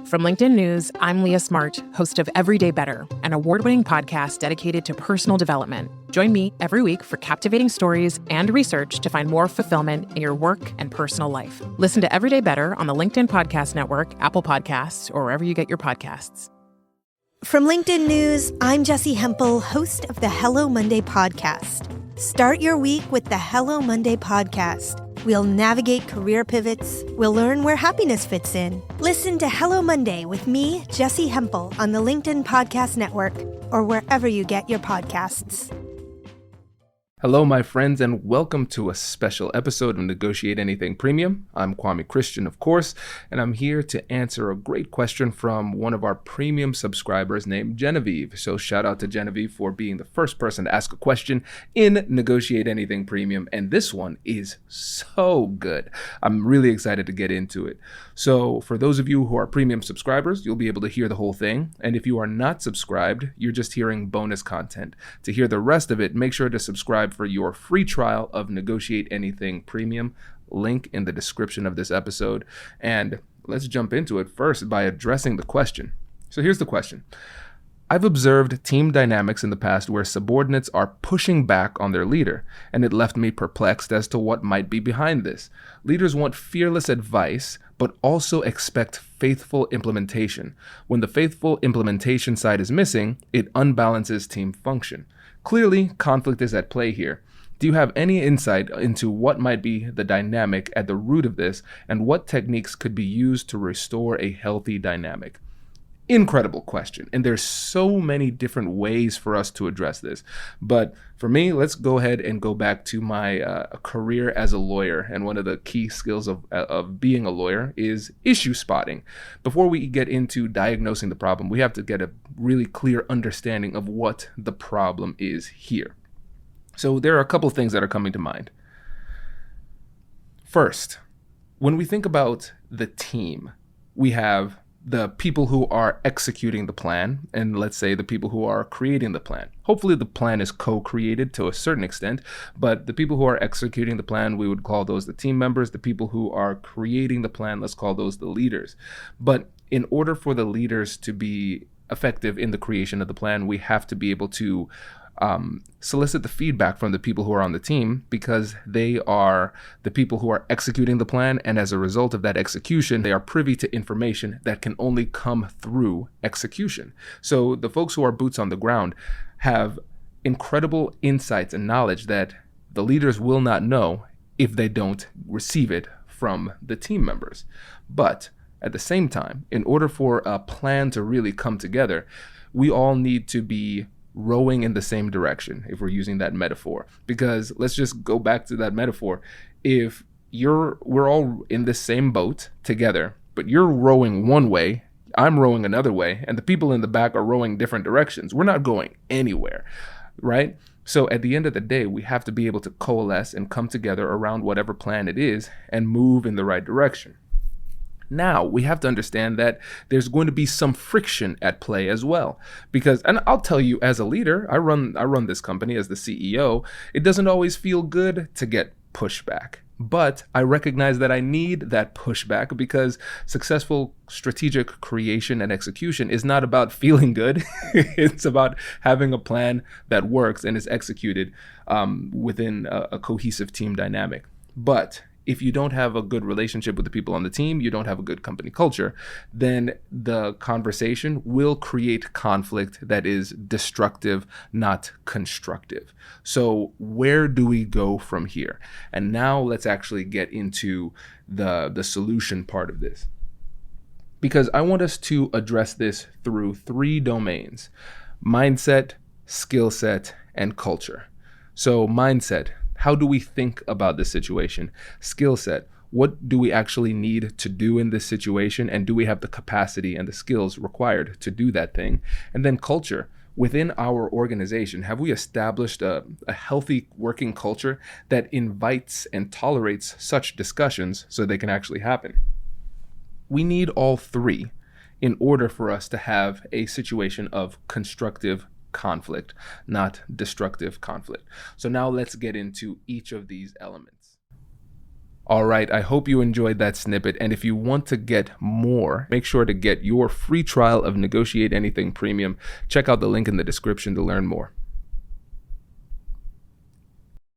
From LinkedIn News, I'm Leah Smart, host of Everyday Better, an award-winning podcast dedicated to personal development. Join me every week for captivating stories and research to find more fulfillment in your work and personal life. Listen to Everyday Better on the LinkedIn Podcast Network, Apple Podcasts, or wherever you get your podcasts. From LinkedIn News, I'm Jessie Hempel, host of the Hello Monday podcast. Start your week with the Hello Monday podcast. We'll navigate career pivots. We'll learn where happiness fits in. Listen to Hello Monday with me, Jessie Hempel, on the LinkedIn Podcast Network or wherever you get your podcasts. Hello, my friends, and welcome to a special episode of Negotiate Anything Premium. I'm Kwame Christian, of course, and I'm here to answer a great question from one of our premium subscribers named Genevieve. So shout out to Genevieve for being the first person to ask a question in Negotiate Anything Premium, and this one is so good. I'm really excited to get into it. So for those of you who are premium subscribers, you'll be able to hear the whole thing, and if you are not subscribed, you're just hearing bonus content. To hear the rest of it, make sure to subscribe for your free trial of Negotiate Anything Premium, link in the description of this episode. And let's jump into it first by addressing the question. So here's the question. I've observed team dynamics in the past where subordinates are pushing back on their leader, and it left me perplexed as to what might be behind this. Leaders want fearless advice, but also expect faithful implementation. When the faithful implementation side is missing, it unbalances team function. Clearly, conflict is at play here. Do you have any insight into what might be the dynamic at the root of this, and what techniques could be used to restore a healthy dynamic? Incredible question, and there's so many different ways for us to address this. But for me, let's go ahead and go back to my career as a lawyer. And one of the key skills of being a lawyer is issue spotting. Before we get into diagnosing the problem, we have to get a really clear understanding of what the problem is here. So there are a couple of things that are coming to mind. First, when we think about the team, we have the people who are executing the plan, and let's say the people who are creating the plan. Hopefully the plan is co-created to a certain extent, but the people who are executing the plan, we would call those the team members. The people who are creating the plan, let's call those the leaders. But in order for the leaders to be effective in the creation of the plan, we have to be able to solicit the feedback from the people who are on the team, because they are the people who are executing the plan, and as a result of that execution, they are privy to information that can only come through execution. So the folks who are boots on the ground have incredible insights and knowledge that the leaders will not know if they don't receive it from the team members. But at the same time, in order for a plan to really come together, we all need to be rowing in the same direction, if we're using that metaphor. Because let's just go back to that metaphor. If we're all in the same boat together, but you're rowing one way, I'm rowing another way, and the people in the back are rowing different directions, we're not going anywhere, right? So at the end of the day, we have to be able to coalesce and come together around whatever plan it is and move in the right direction. Now, we have to understand that there's going to be some friction at play as well. Because, and I'll tell you, as a leader, I run this company as the CEO, it doesn't always feel good to get pushback. But I recognize that I need that pushback, because successful strategic creation and execution is not about feeling good. It's about having a plan that works and is executed within a cohesive team dynamic. But if you don't have a good relationship with the people on the team, you don't have a good company culture, then the conversation will create conflict that is destructive, not constructive. So where do we go from here? And now let's actually get into the solution part of this, because I want us to address this through three domains: mindset, skill set, and culture. So mindset. How do we think about this situation? Skill set. What do we actually need to do in this situation? And do we have the capacity and the skills required to do that thing? And then culture. Within our organization, have we established a healthy working culture that invites and tolerates such discussions so they can actually happen? We need all three in order for us to have a situation of constructive conflict, not destructive conflict. So now let's get into each of these elements. All right, I hope you enjoyed that snippet, and if you want to get more, make sure to get your free trial of Negotiate Anything Premium. Check out the link in the description to learn more.